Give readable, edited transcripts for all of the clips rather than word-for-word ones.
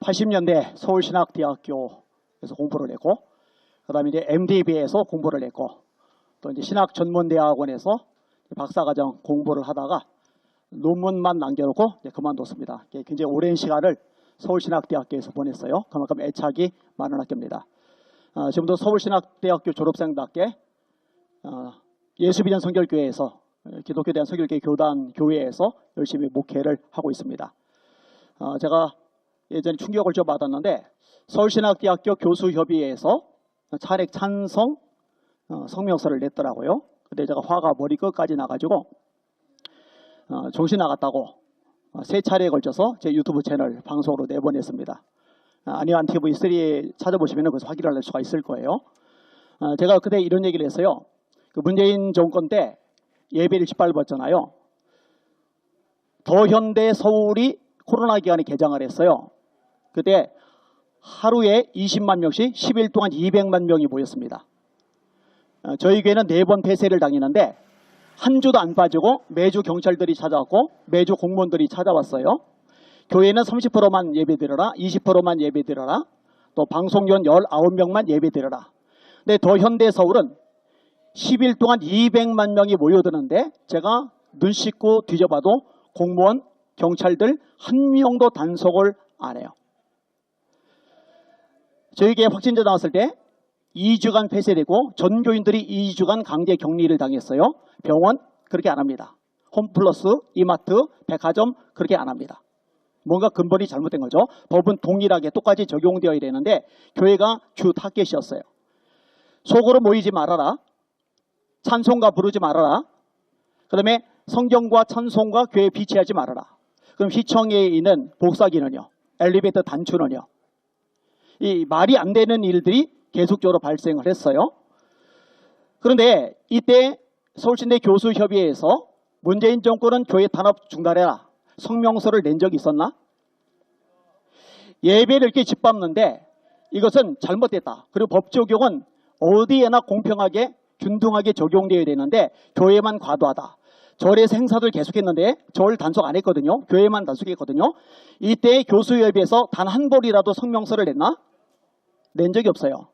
80년대 서울신학대학교에서 공부를 했고, 그 다음에 이제 MDB에서 공부를 했고, 또 이제 신학전문대학원에서 박사과정 공부를 하다가 논문만 남겨놓고 이제 그만뒀습니다. 굉장히 오랜 시간을 서울신학대학교에서 보냈어요. 그만큼 애착이 많은 학교입니다. 지금도 서울신학대학교 졸업생답게 예수비전 선결교회에서 기독교 대한 선결교회 교단 교회에서 열심히 목회를 하고 있습니다. 제가 예전에 충격을 좀 받았는데 서울신학대학교 교수협의회에서 차례 찬성 성명서를 냈더라고요. 근데 제가 화가 머리 끝까지 나가지고 정신 나갔다고 3차례에 걸쳐서 제 유튜브 채널 방송으로 내보냈습니다. 아니안 TV3 찾아보시면 그래서 확인을 할 수가 있을 거예요. 제가 그때 이런 얘기를 했어요. 그 문재인 정권 때 예배를 짓밟았잖아요. 더현대 서울이 코로나 기간에 개장을 했어요. 그때 하루에 20만 명씩 10일 동안 200만 명이 모였습니다. 저희 교회는 4번 폐쇄를 당했는데 한 주도 안 빠지고 매주 경찰들이 찾아왔고 매주 공무원들이 찾아왔어요. 교회는 30%만 예배드려라, 20%만 예배드려라, 또 방송연 19명만 예배드려라. 근데 더 현대 서울은 10일 동안 200만 명이 모여드는데 제가 눈 씻고 뒤져봐도 공무원, 경찰들 한 명도 단속을 안 해요. 저희 교회 확진자 나왔을 때 2주간 폐쇄되고 전교인들이 2주간 강제 격리를 당했어요. 병원 그렇게 안 합니다. 홈플러스, 이마트, 백화점 그렇게 안 합니다. 뭔가 근본이 잘못된 거죠. 법은 동일하게 똑같이 적용되어야 되는데 교회가 주 타겟이었어요. 속으로 모이지 말아라. 찬송가 부르지 말아라. 그 다음에 성경과 찬송과 교회에 비치하지 말아라. 그럼 시청에 있는 복사기는요. 엘리베이터 단추는요. 이 말이 안 되는 일들이 계속적으로 발생을 했어요. 그런데 이때 서울신대 교수협의회에서 문재인 정권은 교회 탄압 중단해라 성명서를 낸 적이 있었나? 예배를 이렇게 짓밟는데 이것은 잘못됐다. 그리고 법 적용은 어디에나 공평하게 균등하게 적용되어야 되는데 교회만 과도하다. 절에서 행사들 계속했는데 절 단속 안 했거든요. 교회만 단속했거든요. 이때 교수협의회에서 단 한 벌이라도 성명서를 냈나? 낸 적이 없어요.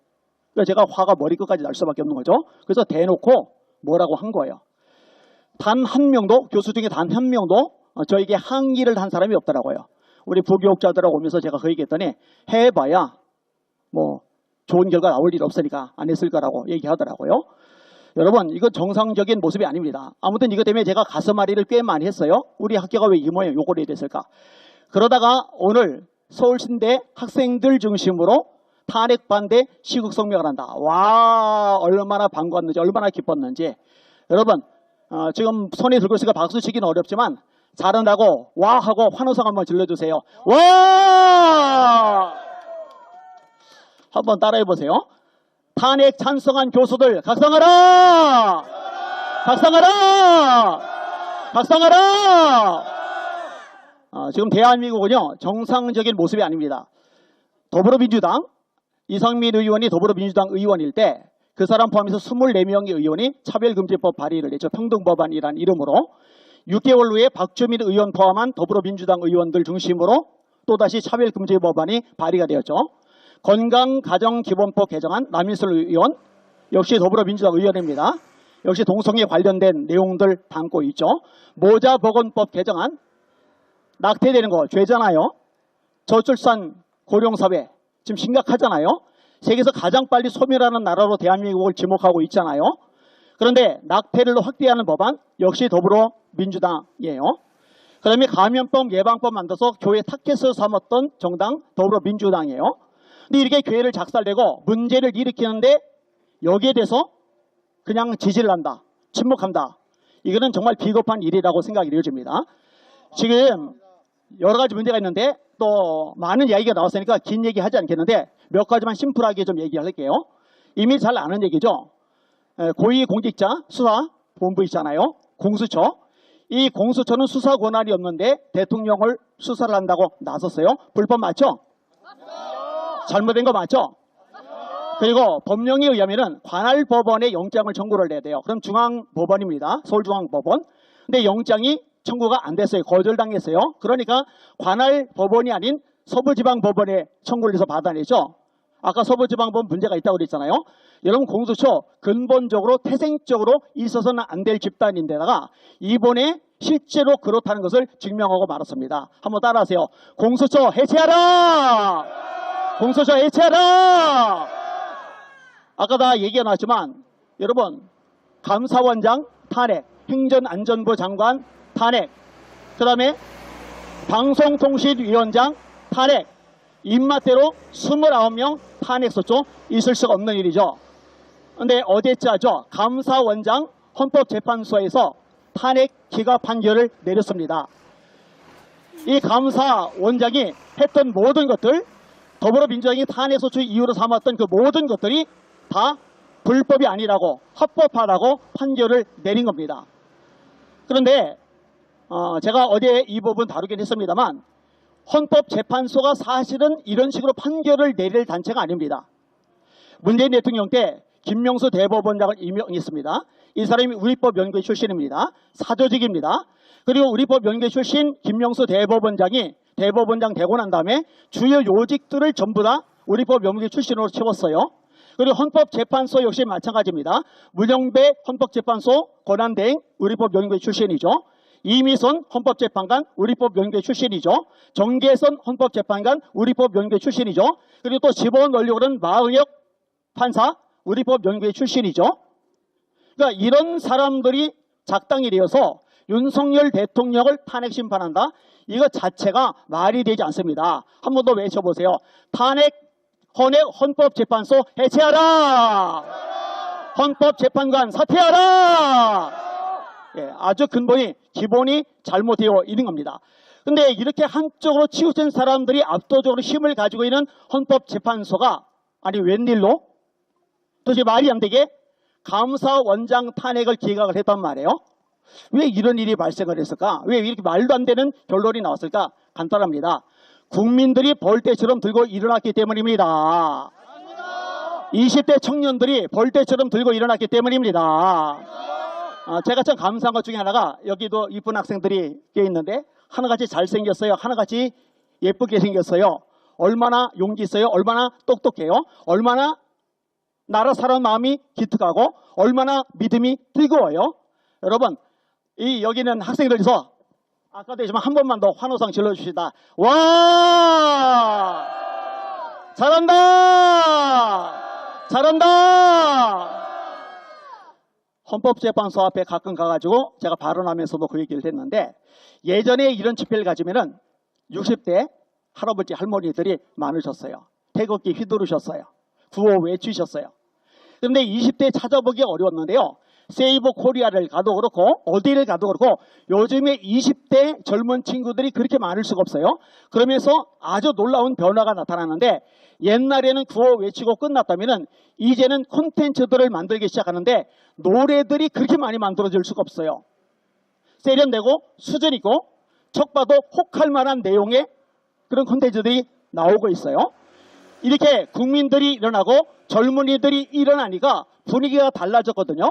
그래서 제가 화가 머리 끝까지 날 수밖에 없는 거죠. 그래서 대놓고 뭐라고 한 거예요. 단 한 명도, 교수 중에 단 한 명도 저에게 항의를 한 사람이 없더라고요. 우리 부교육자들하고 오면서 제가 그 얘기했더니 해봐야 뭐 좋은 결과 나올 일 없으니까 안 했을 거라고 얘기하더라고요. 여러분 이거 정상적인 모습이 아닙니다. 아무튼 이것 때문에 제가 가슴앓이를 꽤 많이 했어요. 우리 학교가 왜 이 모양 요걸 해야 됐을까. 그러다가 오늘 서울신대 학생들 중심으로 탄핵 반대 시국 성명을 한다. 와 얼마나 반가웠는지 얼마나 기뻤는지. 여러분 지금 손에 들고 있으니까 박수 치기는 어렵지만 잘한다고 와 하고 환호성 한번 질러주세요. 와 한번 따라해 보세요. 탄핵 찬성한 교수들 각성하라! 각성하라! 각성하라! 지금 대한민국은요 정상적인 모습이 아닙니다. 더불어민주당 이상민 의원이 더불어민주당 의원일 때 그 사람 포함해서 24명의 의원이 차별금지법 발의를 했죠. 평등법안이란 이름으로. 6개월 후에 박주민 의원 포함한 더불어민주당 의원들 중심으로 또다시 차별금지법안이 발의가 되었죠. 건강가정기본법 개정안 남인슬 의원 역시 더불어민주당 의원입니다. 역시 동성애 관련된 내용들 담고 있죠. 모자보건법 개정안 낙태되는 거 죄잖아요. 저출산 고령사회 지금 심각하잖아요. 세계에서 가장 빨리 소멸하는 나라로 대한민국을 지목하고 있잖아요. 그런데 낙태를 확대하는 법안 역시 더불어민주당이에요. 그 다음에 감염병 예방법 만들어서 교회 타켓을 삼았던 정당 더불어민주당이에요. 근데 이렇게 교회를 작살내고 문제를 일으키는데 여기에 대해서 그냥 지지를 한다. 침묵한다. 이거는 정말 비겁한 일이라고 생각이 되어집니다. 지금 여러 가지 문제가 있는데 또 많은 이야기가 나왔으니까 긴 얘기 하지 않겠는데 몇 가지만 심플하게 좀 얘기할게요. 이미 잘 아는 얘기죠. 고위공직자 수사본부 있잖아요. 공수처. 이 공수처는 수사 권한이 없는데 대통령을 수사를 한다고 나섰어요. 불법 맞죠? 잘못된 거 맞죠? 그리고 법령에 의하면은 관할 법원에 영장을 청구를 해야 돼요. 그럼 중앙법원입니다. 서울중앙법원. 근데 영장이 청구가 안 됐어요. 거절당했어요. 그러니까 관할 법원이 아닌 서부지방법원에 청구를 해서 받아내죠. 아까 서부지방법원 문제가 있다고 그랬잖아요. 여러분, 공수처 근본적으로 태생적으로 있어서는 안 될 집단인데다가 이번에 실제로 그렇다는 것을 증명하고 말았습니다. 한번 따라하세요. 공수처 해체하라! 공수처 해체하라! 아까 다 얘기가 나왔지만 여러분, 감사원장 탄핵, 행정안전부 장관 탄핵, 그 다음에 방송통신위원장 탄핵, 입맛대로 29명 탄핵소추 있을 수가 없는 일이죠. 그런데 어제자죠. 감사원장 헌법재판소에서 탄핵 기각 판결을 내렸습니다. 이 감사원장이 했던 모든 것들, 더불어민주당이 탄핵소추 이유로 삼았던 그 모든 것들이 다 불법이 아니라고, 합법하다고 판결을 내린 겁니다. 그런데 제가 어제 이 부분 다루긴 했습니다만 헌법재판소가 사실은 이런 식으로 판결을 내릴 단체가 아닙니다. 문재인 대통령 때 김명수 대법원장을 임명했습니다. 이 사람이 우리법연구회 출신입니다. 사조직입니다. 그리고 우리법연구회 출신 김명수 대법원장이 대법원장 되고 난 다음에 주요 요직들을 전부 다 우리법연구회 출신으로 채웠어요. 그리고 헌법재판소 역시 마찬가지입니다. 문영배 헌법재판소 권한대행 우리법연구회 출신이죠. 이미선 헌법재판관 우리법연구회 출신이죠. 정계선 헌법재판관 우리법연구회 출신이죠. 그리고 또 집어넣으려고는 마의혁 판사 우리법연구회 출신이죠. 그러니까 이런 사람들이 작당이 되어서 윤석열 대통령을 탄핵 심판한다? 이거 자체가 말이 되지 않습니다. 한 번 더 외쳐보세요. 탄핵 헌법재판소 해체하라! 헌법재판관 사퇴하라! 예, 아주 기본이 잘못되어 있는 겁니다. 근데 이렇게 한쪽으로 치우친 사람들이 압도적으로 힘을 가지고 있는 헌법재판소가 아니 웬일로 도대체 말이 안 되게 감사원장 탄핵을 기각을 했단 말이에요. 왜 이런 일이 발생을 했을까? 왜 이렇게 말도 안 되는 결론이 나왔을까? 간단합니다. 국민들이 벌떼처럼 들고 일어났기 때문입니다. 20대 청년들이 벌떼처럼 들고 일어났기 때문입니다. 제가 참 감사한 것 중에 하나가 여기도 이쁜 학생들이 꽤 있는데 하나같이 잘생겼어요. 하나같이 예쁘게 생겼어요. 얼마나 용기 있어요. 얼마나 똑똑해요. 얼마나 나라 사람 마음이 기특하고 얼마나 믿음이 뜨거워요. 여러분, 여기는 학생들에서 아까도 했지만 한 번만 더 환호성 질러주시다. 와! 잘한다! 잘한다! 헌법재판소 앞에 가끔 가가지고 제가 발언하면서도 그 얘기를 했는데 예전에 이런 집회를 가지면은 60대 할아버지 할머니들이 많으셨어요. 태극기 휘두르셨어요. 구호 외치셨어요. 그런데 20대 찾아보기 어려웠는데요. 세이버 코리아를 가도 그렇고 어디를 가도 그렇고 요즘에 20대 젊은 친구들이 그렇게 많을 수가 없어요. 그러면서 아주 놀라운 변화가 나타나는데 옛날에는 구호 외치고 끝났다면은 이제는 콘텐츠들을 만들기 시작하는데 노래들이 그렇게 많이 만들어질 수가 없어요. 세련되고 수준 있고 척 봐도 혹할 만한 내용의 그런 콘텐츠들이 나오고 있어요. 이렇게 국민들이 일어나고 젊은이들이 일어나니까 분위기가 달라졌거든요.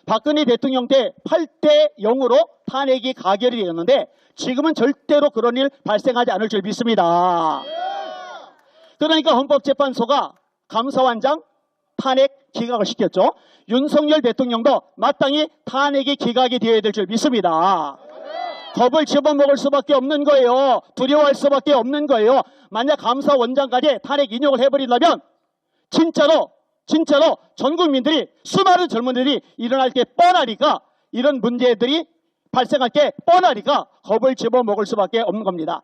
박근혜 대통령 때 8대 0으로 탄핵이 가결이 되었는데 지금은 절대로 그런 일 발생하지 않을 줄 믿습니다. 그러니까 헌법재판소가 감사원장 탄핵 기각을 시켰죠. 윤석열 대통령도 마땅히 탄핵이 기각이 되어야 될 줄 믿습니다. 겁을 집어먹을 수밖에 없는 거예요. 두려워할 수밖에 없는 거예요. 만약 감사원장까지 탄핵 인용을 해버린다면 진짜로 전 국민들이 수많은 젊은이들이 일어날 게 뻔하니까 이런 문제들이 발생할 게 뻔하니까 겁을 집어먹을 수밖에 없는 겁니다.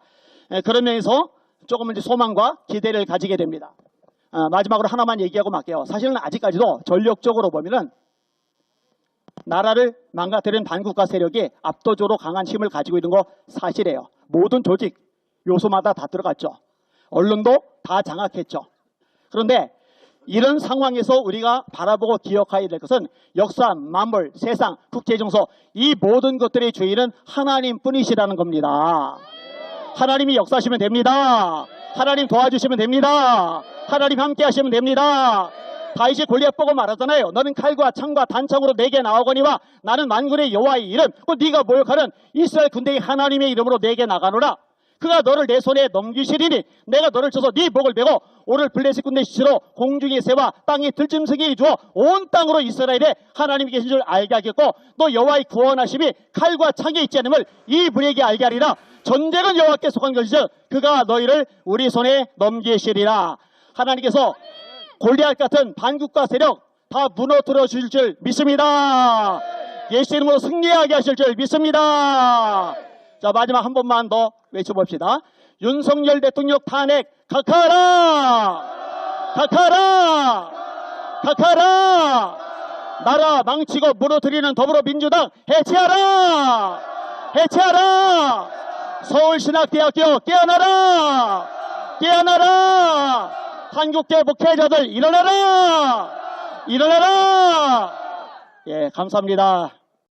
그런 면에서 조금 이제 소망과 기대를 가지게 됩니다. 마지막으로 하나만 얘기하고 말게요. 사실은 아직까지도 전력적으로 보면은 나라를 망가뜨리는 반국가 세력이 압도적으로 강한 힘을 가지고 있는 거 사실이에요. 모든 조직 요소마다 다 들어갔죠. 언론도 다 장악했죠. 그런데 이런 상황에서 우리가 바라보고 기억해야 될 것은 역사, 만물, 세상, 국제정서 이 모든 것들의 주인은 하나님뿐이시라는 겁니다. 하나님이 역사하시면 됩니다. 하나님 도와주시면 됩니다. 하나님 함께 하시면 됩니다. 다윗이 골리앗 보고 말하잖아요. 너는 칼과 창과 단창으로 내게 나오거니와 나는 만군의 여호와의 이름 곧 네가 모욕하는 이스라엘 군대의 하나님의 이름으로 내게 나가노라. 그가 너를 내 손에 넘기시리니 내가 너를 쳐서 네 목을 베고 오늘 블레셋 군대 시체로 공중의 새와 땅의 들짐승에게 주어 온 땅으로 이스라엘에 하나님이 계신 줄 알게 하겠고 또 여호와의 구원하심이 칼과 창에 있지 않음을 이 무리에게 알게 하리라. 전쟁은 여호와께 속한 것이죠. 그가 너희를 우리 손에 넘기시리라. 하나님께서 골리앗 같은 반국가 세력 다 무너뜨려 주실 줄 믿습니다. 예수 이름으로 승리하게 하실 줄 믿습니다. 자, 마지막 한 번만 더 외쳐봅시다. 윤석열 대통령 탄핵 각하라! 각하라! 각하라! 나라 망치고 무너뜨리는 더불어민주당 해체하라! 해체하라! 서울신학대학교 깨어나라! 깨어나라! 한국계 목회자들 일어나라! 일어나라! 예, 감사합니다.